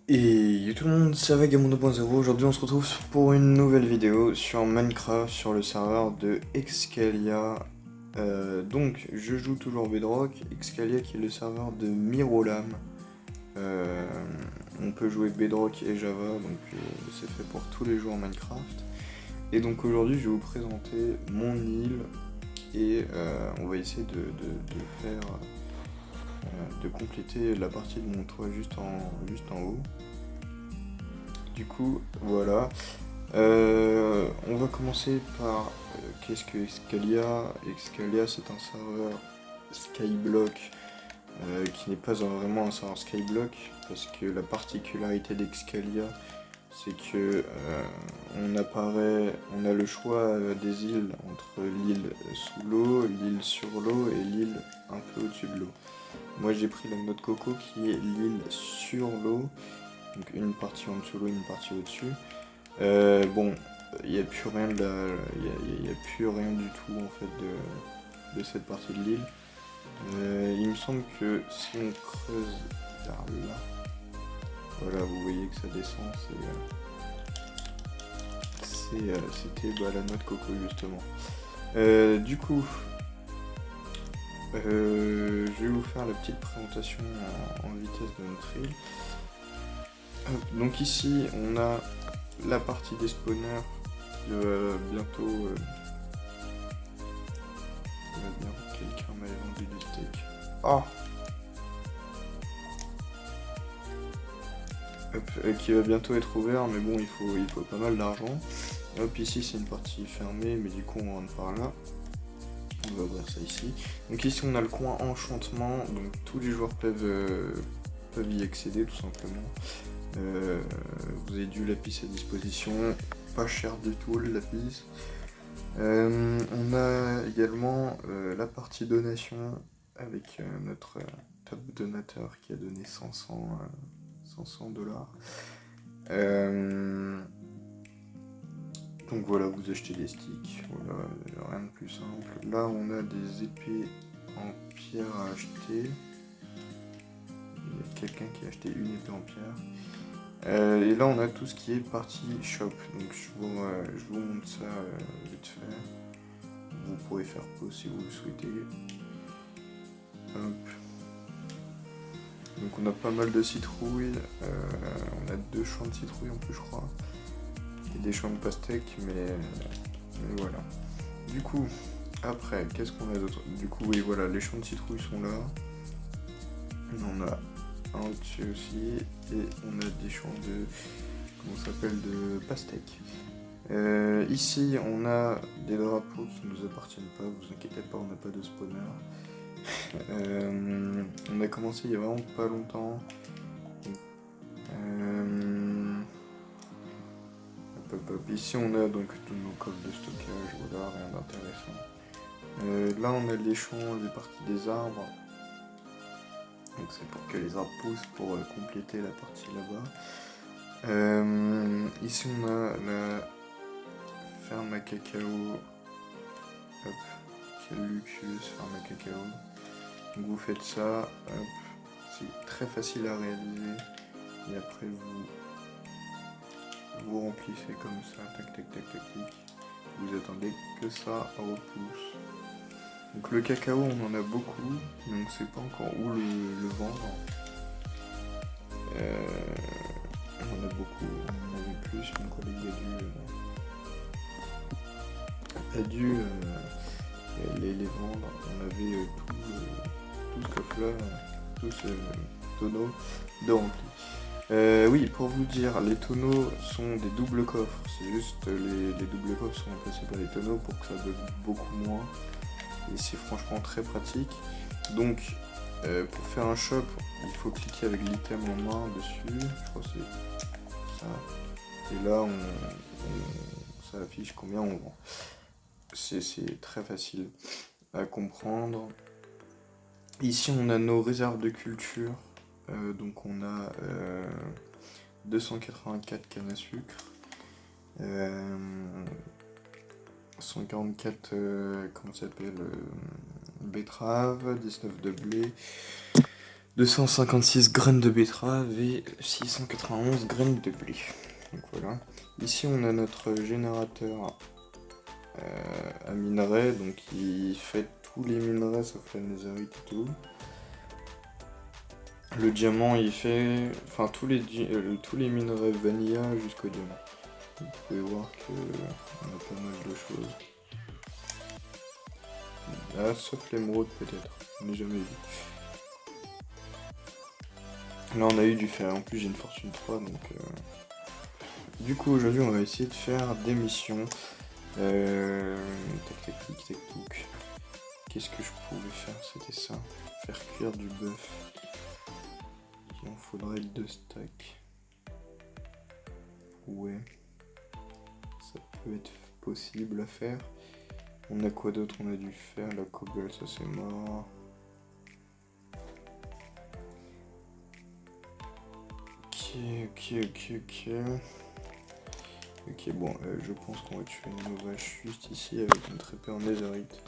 Et yo tout le monde, c'est Vagabond 2.0. Aujourd'hui, on se retrouve pour une nouvelle vidéo sur Minecraft sur le serveur de Excalia. Donc, je joue toujours Bedrock. Excalia qui est le serveur de Mirolam. Euh, on peut jouer Bedrock et Java, donc c'est fait pour tous les joueurs Minecraft. Et donc aujourd'hui, je vais vous présenter mon île et on va essayer de faire, de compléter la partie de mon toit juste en haut. Du coup, voilà. On va commencer par qu'est-ce que Excalia? Excalia, c'est un serveur Skyblock qui n'est pas vraiment un serveur Skyblock parce que la particularité d'Excalia, c'est que on a le choix des îles entre l'île sous l'eau, l'île sur l'eau et l'île un peu au-dessus de l'eau. Moi, j'ai pris la noix de coco qui est l'île sur l'eau, donc une partie en dessous de l'eau, une partie au-dessus. Bon, il n'y a plus rien y a plus rien du tout en fait de cette partie de l'île. Il me semble que si on creuse vers là, voilà, vous voyez que ça descend, c'était la noix de coco justement. Du coup, je vais vous faire la petite présentation en vitesse de notre île. Donc ici, on a la partie des spawners qui va bientôt. Quelqu'un m'a vendu du steak. Oh, qui va bientôt être ouvert, mais bon, il faut pas mal d'argent. Hop, ici c'est une partie fermée, mais du coup on rentre par là. On va ouvrir ça ici. Donc ici on a le coin enchantement, donc tous les joueurs peuvent y accéder tout simplement. Vous avez du lapis à disposition, pas cher du tout le lapis. On a également la partie donation avec notre top donateur qui a donné 500 $. Donc voilà, vous achetez des sticks, voilà, rien de plus simple. Là on a des épées en pierre à acheter. Il y a quelqu'un qui a acheté une épée en pierre. Et là on a tout ce qui est partie shop. Donc je vous montre ça vite fait. Vous pourrez faire pause si vous le souhaitez. Hop. Donc on a pas mal de citrouilles. On a 2 champs de citrouilles en plus je crois. Et des champs de pastèques, mais voilà. Du coup, après, qu'est-ce qu'on a d'autre? Du coup, oui, voilà, les champs de citrouilles sont là. On en a un au-dessus aussi. Et on a des champs de, comment ça s'appelle, de pastèques. Ici, on a des drapeaux qui ne nous appartiennent pas. Vous inquiétez pas, on n'a pas de spawner. On a commencé il y a vraiment pas longtemps. Ici on a donc tous nos coffres de stockage, voilà, rien d'intéressant. Là on a les champs, les parties des arbres. Donc c'est pour que les arbres poussent pour compléter la partie là-bas. Ici on a la ferme à cacao. Hop, quel luxueuse ferme à cacao. Donc vous faites ça, hop, c'est très facile à réaliser. Et après vous remplissez comme ça, tac tac tac tac tac. Vous attendez que ça repousse. Donc le cacao on en a beaucoup, mais on ne sait pas encore où le vendre. On en a beaucoup, on en avait plus, mon collègue a dû les vendre. On avait tout ce coffre là, tout ce tonneau de rempli. Oui, pour vous dire, les tonneaux sont des doubles coffres. C'est juste les doubles coffres sont remplacés par les tonneaux pour que ça bug beaucoup moins. Et c'est franchement très pratique. Donc, pour faire un shop, il faut cliquer avec l'item en main dessus. Je crois que c'est ça. Et là, ça affiche combien on vend. C'est très facile à comprendre. Ici, on a nos réserves de culture. Donc on a 284 cannes à sucre, 144 comment ça s'appelle, betteraves, 19 de blé, 256 graines de betterave et 691 graines de blé. Donc voilà. Ici on a notre générateur à minerais, donc il fait tous les minerais sauf la netherite et tout. Le diamant il fait, enfin tous les minerais vanilla jusqu'au diamant. Vous pouvez voir que on a pas mal de choses. Ah, sauf l'émeraude peut-être, on n'a jamais vu. Là on a eu du fer, en plus j'ai une fortune 3 donc... Du coup aujourd'hui on va essayer de faire des missions. Tac tac tic tac touc. Qu'est-ce que je pouvais faire? C'était ça. Faire cuire du bœuf. Il en faudrait 2 stacks. Ouais. Ça peut être possible à faire. On a quoi d'autre? On a dû faire la cobble, ça c'est mort. Ok. Ok, bon, je pense qu'on va tuer une vache juste ici avec notre épée en netherite.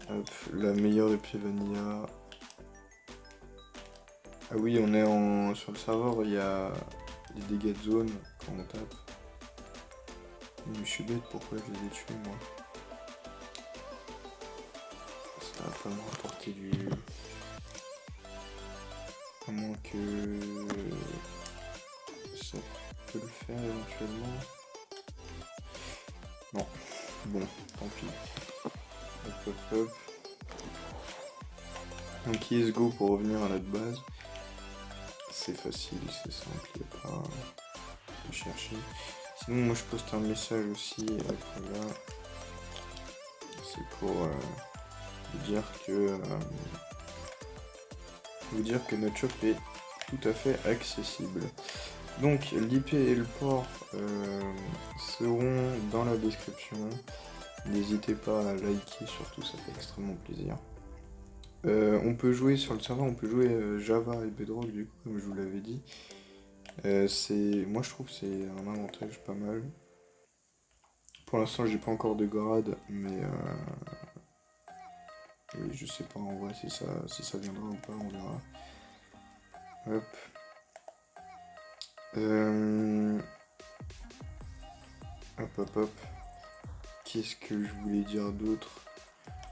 Hop, la meilleure épée vanilla. Ah oui, on est sur le serveur, il y a des dégâts de zone quand on tape. Mais je suis bête, pourquoi je les ai tués moi? Ça va pas me rapporter du... À moins que... Ça peut le faire éventuellement. Non. Bon, tant pis. Hop. Donc let's go pour revenir à notre base. C'est facile, c'est simple, il n'y a pas à chercher. Sinon moi je poste un message aussi, là. C'est pour vous dire que notre shop est tout à fait accessible. Donc l'IP et le port seront dans la description. N'hésitez pas à liker, surtout ça fait extrêmement plaisir. On peut jouer sur le serveur, on peut jouer Java et Bedrock du coup comme je vous l'avais dit. Moi je trouve que c'est un avantage pas mal. Pour l'instant j'ai pas encore de grade, mais oui, je sais pas en vrai si ça viendra ou pas, on verra. Hop. Qu'est-ce que je voulais dire d'autre?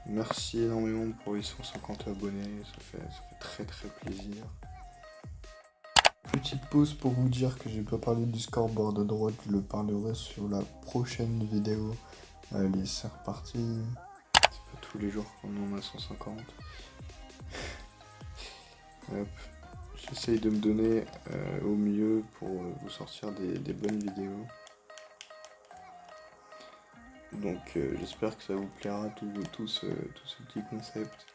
Merci énormément pour les 150 abonnés, ça fait très plaisir. Petite pause pour vous dire que j'ai pas parlé du scoreboard de droite, je le parlerai sur la prochaine vidéo. Allez, c'est reparti. C'est pas tous les jours qu'on en a 150. Hop. J'essaye de me donner au mieux pour vous sortir des bonnes vidéos. Donc j'espère que ça vous plaira tout ce petit concept.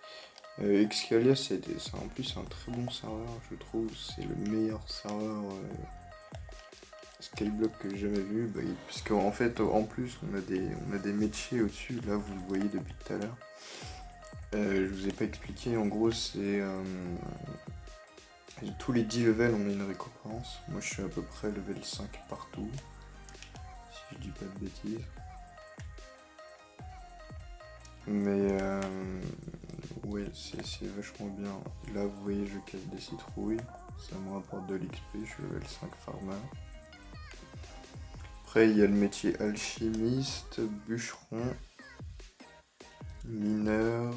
Excalia c'est en plus un très bon serveur, je trouve, c'est le meilleur serveur Skyblock que j'ai jamais vu, parce qu'en fait en plus on a des métiers au-dessus, là vous le voyez depuis tout à l'heure. Je vous ai pas expliqué, en gros c'est tous les 10 levels on a une récompense. Moi je suis à peu près level 5 partout, si je dis pas de bêtises. Mais ouais, c'est vachement bien. Là, vous voyez, je casse des citrouilles. Ça me rapporte de l'XP, je suis level 5 farmer. Après, il y a le métier alchimiste, bûcheron, mineur,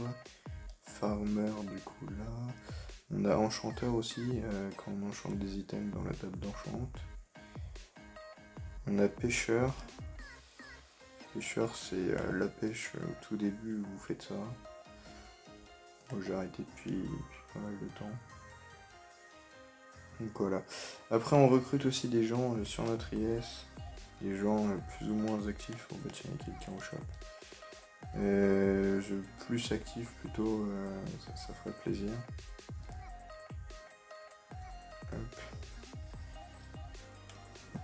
farmer, du coup là. On a enchanteur aussi, quand on enchante des items dans la table d'enchante. On a pêcheur. Pêcheur, c'est la pêche au tout début, vous faites ça. Bon, j'ai arrêté depuis pas mal de temps. Donc voilà. Après, on recrute aussi des gens sur notre IS, des gens plus ou moins actifs. Oh bah tiens, il y a quelqu'un au shop. Plus actif plutôt, ça ferait plaisir. Hop.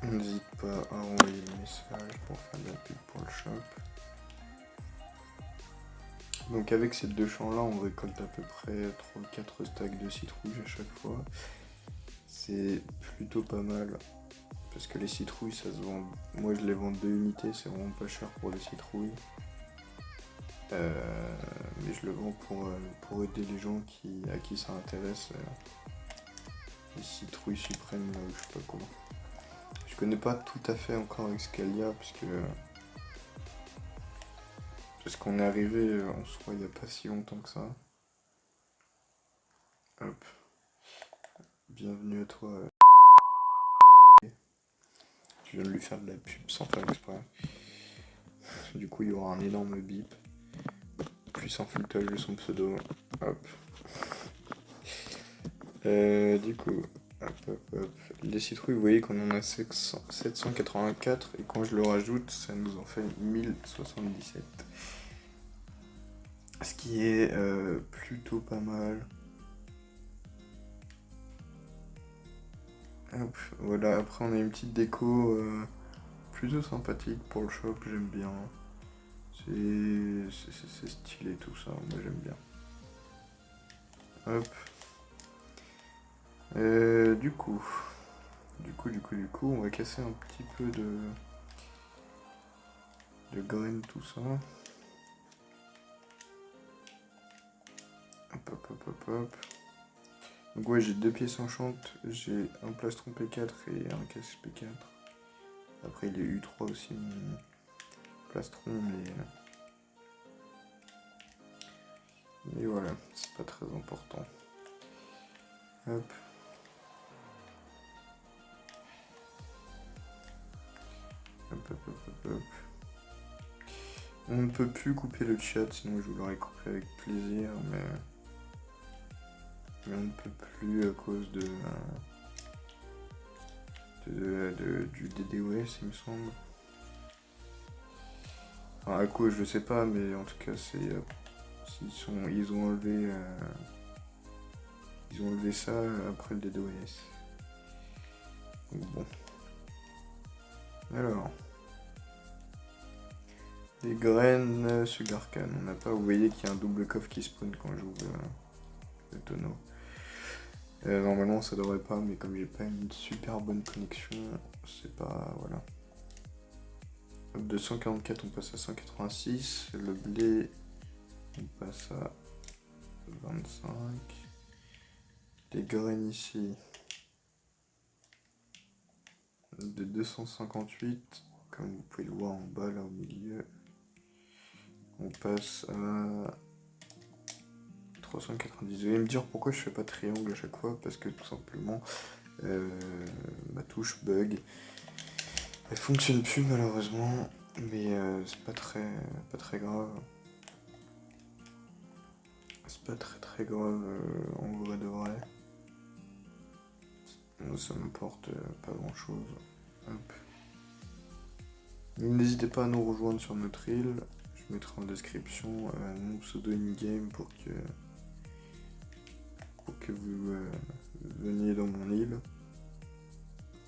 N'hésite pas à envoyer le message pour faire de la pub pour le shop. Donc avec ces deux champs là on récolte à peu près 3-4 stacks de citrouilles à chaque fois. C'est plutôt pas mal. Parce que les citrouilles ça se vend. Moi je les vends 2 unités, c'est vraiment pas cher pour les citrouilles. Mais je le vends pour aider les gens à qui ça intéresse. Les citrouilles suprêmes, je sais pas quoi. Je connais pas tout à fait encore Excalia parce qu'on est arrivé en soi il n'y a pas si longtemps que ça. Hop. Bienvenue à toi. Je viens de lui faire de la pub sans faire exprès. Du coup il y aura un énorme bip. Puissant floutage de son pseudo. Hop. Du coup, hop. Les citrouilles, vous voyez qu'on en a 784 et quand je le rajoute, ça nous en fait 1077. Ce qui est plutôt pas mal. Hop, voilà, après on a une petite déco plutôt sympathique pour le shop, j'aime bien. C'est stylé tout ça, moi j'aime bien. Hop. Du coup, on va casser un petit peu de graines, tout ça. Hop. Donc ouais, j'ai 2 pièces enchantes, j'ai un plastron P4 et un casse P4. Après il est U3 aussi, mon plastron, mais voilà, c'est pas très important. Hop. Hop. On ne peut plus couper le chat, sinon je vous l'aurais coupé avec plaisir, mais on ne peut plus à cause du DDoS, il me semble. Enfin, à cause, je sais pas, mais en tout cas, ils ont enlevé ça après le DDoS. Donc bon. Alors. Les graines Sugarcan, on n'a pas, vous voyez qu'il y a un double coffre qui spawn quand j'ouvre le tonneau. Normalement ça devrait pas, mais comme j'ai pas une super bonne connexion, c'est pas, voilà. De 144 on passe à 186, le blé on passe à 25. Les graines ici, de 258, comme vous pouvez le voir en bas là au milieu. On passe à 390. Vous allez me dire pourquoi je fais pas triangle à chaque fois, parce que tout simplement ma touche bug. Elle fonctionne plus malheureusement, mais c'est pas très grave. C'est pas très grave en vrai de vrai. Ça m'apporte pas grand chose. Hop. N'hésitez pas à nous rejoindre sur notre île. Je mettrai en description mon pseudo in-game pour que vous veniez dans mon île.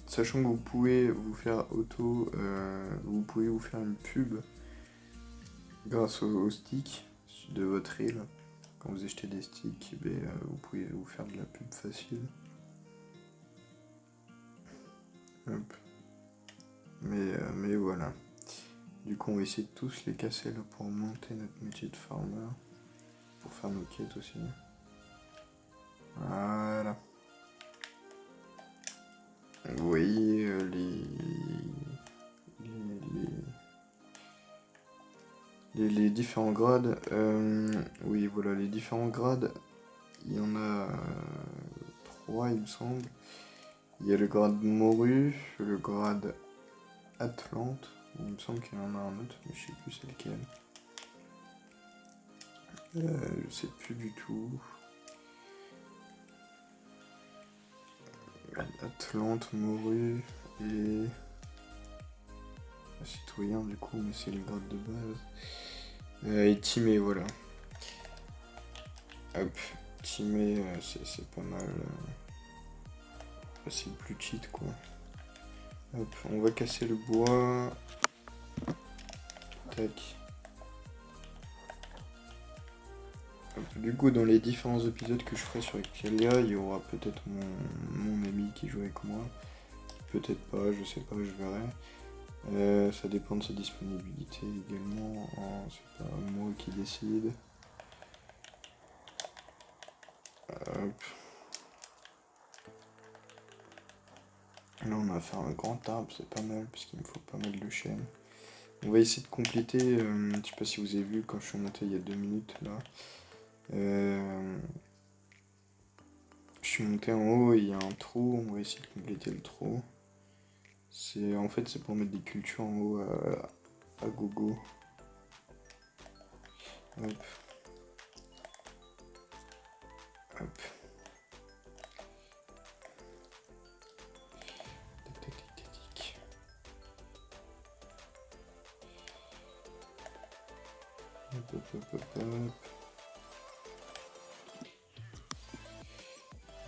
Sachant que vous pouvez vous faire vous pouvez vous faire une pub grâce au stick de votre île. Quand vous achetez des sticks, vous pouvez vous faire de la pub facile. Hop. Mais voilà. Du coup on va essayer de tous les casser là pour monter notre métier de farmer. Pour faire nos quêtes aussi. Voilà. Vous voyez les différents grades. Oui voilà, les différents grades. Il y en a 3 il me semble. Il y a le grade morue, le grade Atlante. Il me semble qu'il y en a un autre, mais je sais plus c'est lequel. Je sais plus du tout. Atlante, morue et citoyen du coup, mais c'est les grades de base. Et Timé, voilà. Hop, Timé, c'est pas mal. C'est le plus cheat quoi. Hop, on va casser le bois. Tac. Hop, du coup, dans les différents épisodes que je ferai sur Excalia, il y aura peut-être mon ami qui joue avec moi. Peut-être pas, je sais pas, je verrai. Ça dépend de sa disponibilité également. C'est pas moi qui décide. Hop. Là on a fait un grand arbre, c'est pas mal parce qu'il me faut pas mal de chaînes. On va essayer de compléter, je sais pas si vous avez vu quand je suis monté il y a 2 minutes là. Je suis monté en haut et il y a un trou, on va essayer de compléter le trou. En fait c'est pour mettre des cultures en haut à gogo. Hop. Hop. Hop, hop, hop, hop.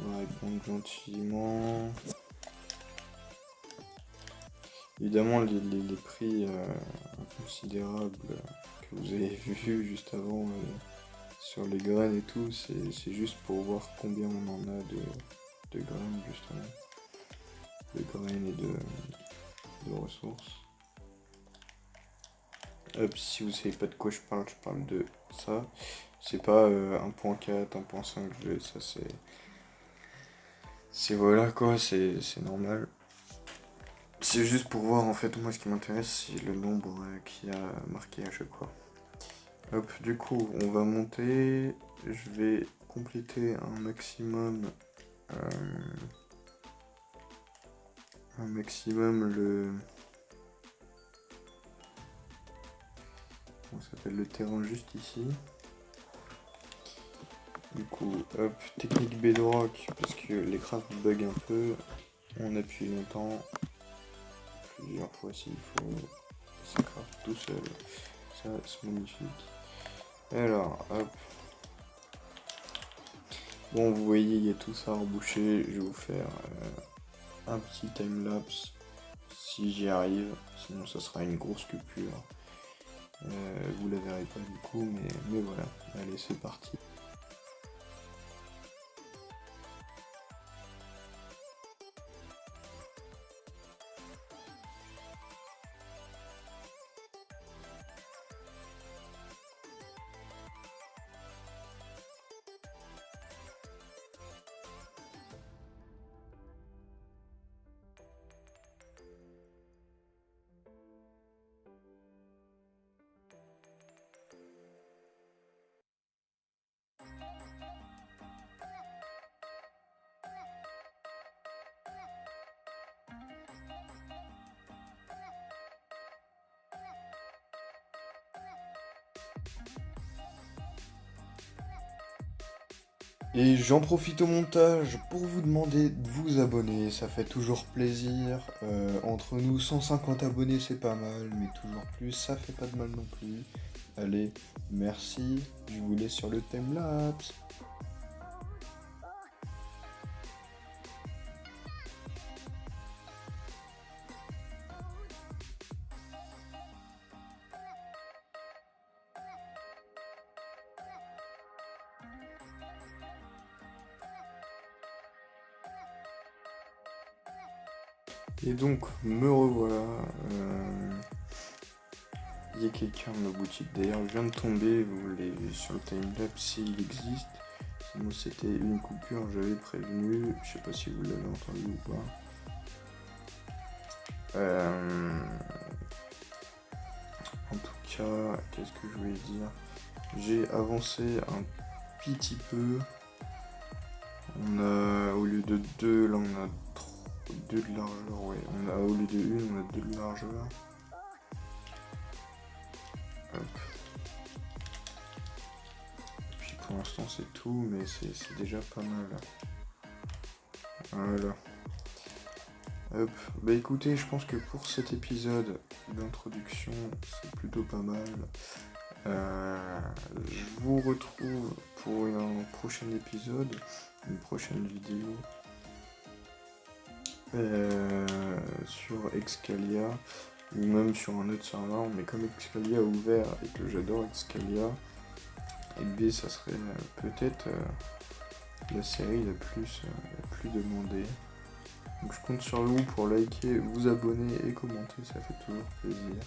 On va répondre gentiment. Évidemment, les prix inconsidérables que vous avez vus juste avant sur les graines et tout, c'est juste pour voir combien on en a de graines, justement. De graines et de ressources. Hop, si vous savez pas de quoi je parle de ça. C'est pas 1.4, 1.5, ça c'est voilà quoi, c'est normal. C'est juste pour voir en fait, moi ce qui m'intéresse c'est le nombre qu'il y a marqué à chaque fois. Hop, du coup on va monter, je vais compléter un maximum le... Comment ça s'appelle, le terrain juste ici. Du coup, hop, technique bedrock, parce que les crafts bug un peu, on appuie longtemps, plusieurs fois s'il faut, ça craft tout seul, ça c'est magnifique. Et alors, hop. Bon, vous voyez, il y a tout ça rebouché, je vais vous faire un petit timelapse, si j'y arrive, sinon ça sera une grosse coupure. Vous la verrez pas du coup, mais voilà, allez c'est parti. Et j'en profite au montage pour vous demander de vous abonner, ça fait toujours plaisir. Entre nous, 150 abonnés c'est pas mal, mais toujours plus, ça fait pas de mal non plus. Allez, merci, je vous laisse sur le timelapse. Et donc, me revoilà. Il y a quelqu'un dans ma boutique. D'ailleurs, je viens de tomber, vous l'avez vu sur le timelapse s'il existe. Sinon, c'était une coupure, j'avais prévenu. Je sais pas si vous l'avez entendu ou pas. En tout cas, qu'est-ce que je voulais dire? J'ai avancé un petit peu. On a, au lieu de 2, là on a 2 de largeur, ouais. Au lieu de 1, on a 2 de largeur. Hop. Et puis pour l'instant c'est tout, mais c'est déjà pas mal. Voilà. Hop. Bah écoutez, je pense que pour cet épisode d'introduction, c'est plutôt pas mal. Je vous retrouve pour un prochain épisode, une prochaine vidéo sur Excalia ou même sur un autre serveur, mais comme Excalia a ouvert et que j'adore Excalia, et B ça serait peut-être la série la plus demandée. Donc je compte sur vous pour liker, vous abonner et commenter, ça fait toujours plaisir.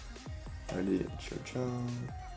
Allez, ciao ciao.